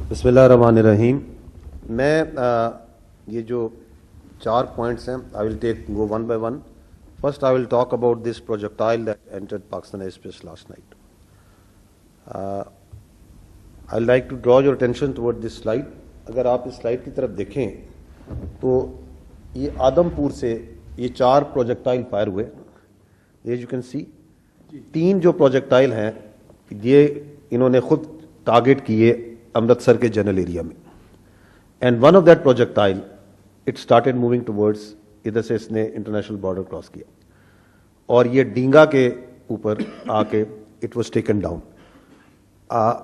बिस्मिल्लाहिर्रहमानिर्रहीम। ये जो 4 पॉइंट्स हैं, I will take go one by one. First I will talk about this projectile that entered Pakistan airspace last night. I like to draw your attention toward this slide. अगर आप इस slide की तरफ देखें तो ये आदमपुर से ये 4 प्रोजेक्टाइल फायर हुए. एज यू कैन सी 3 जो प्रोजेक्टाइल हैं ये इन्होंने खुद टारगेट किए अमृतसर के जनरल एरिया में. And one of that projectile it started moving towards, इधर से इसने इंटरनेशनल बॉर्डर क्रॉस किया और ये डींगा के ऊपर आके इट वाज टेकन डाउन.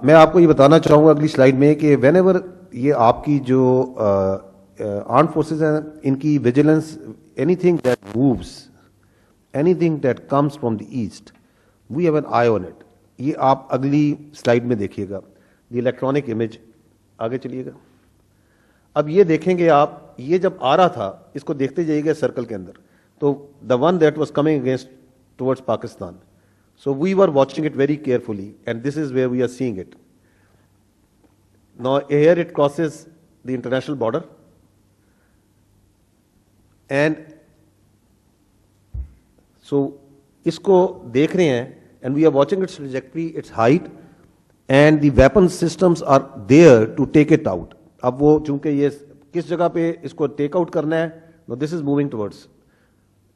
मैं आपको ये बताना चाहूँगा अगली स्लाइड में कि वेन एवर ये आपकी जो आर्म फोर्सेस हैं, इनकी vigilance, anything that moves, anything that comes from the east, we have an eye on it. ये आप अगली स्लाइड में देखिएगा, द इलेक्ट्रॉनिक इमेज. आगे चलिएगा. अब ये देखेंगे आप, ये जब आ रहा था इसको देखते जाइएगा सर्कल के अंदर, तो the one that was coming against towards Pakistan. So we were watching it very carefully, and this is where we are seeing it. Now here it crosses the international border, and so इसको देख रहे हैं, and we are watching its trajectory, its height, and the weapon systems are there to take it out. अब वो चूंकि ये किस जगह पे इसको टेक आउट करना है, now this is moving towards.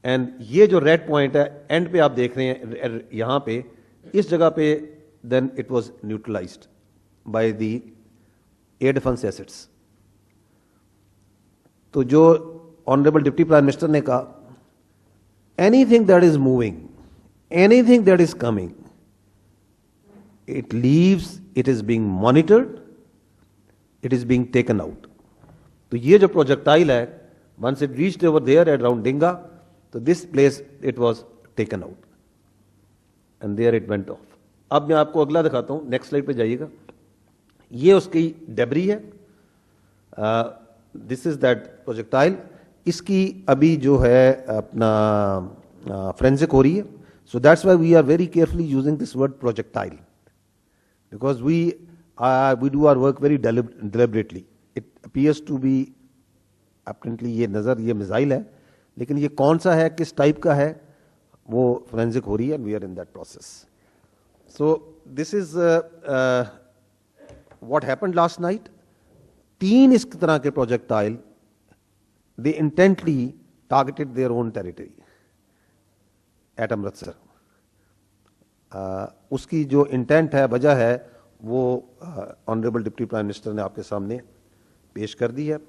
And ये जो रेड पॉइंट है एंड पे आप देख रहे हैं यहां पे, इस जगह पे, then it was neutralised by the air defence assets. तो जो ऑनरेबल डिप्टी प्राइम मिनिस्टर ने कहा, anything that is moving, anything that is coming, it leaves, it is being monitored, it is being taken out. तो ये जो projectile है, once it reached over there at around Dinga, तो this place it was taken out and there it went off. अब मैं आपको अगला दिखाता हूं, नेक्स्ट स्लाइड पे जाइएगा. ये उसकी डेब्री है. This is that projectile. इसकी अभी जो है अपना फोरेंसिक हो रही है. So that's why we are very carefully using this word projectile, because we do our work very deliberately. It appears to be apparently ये नजर, ये मिसाइल है, लेकिन ये कौन सा है, किस टाइप का है, वो फोरेंसिक हो रही है. We are in that process. So this is what happened last night. 3 इस तरह के projectile, they intently targeted their own territory at Amritsar. उसकी जो इंटेंट है, वजह है, वो ऑनरेबल डिप्टी प्राइम मिनिस्टर ने आपके सामने पेश कर दी है.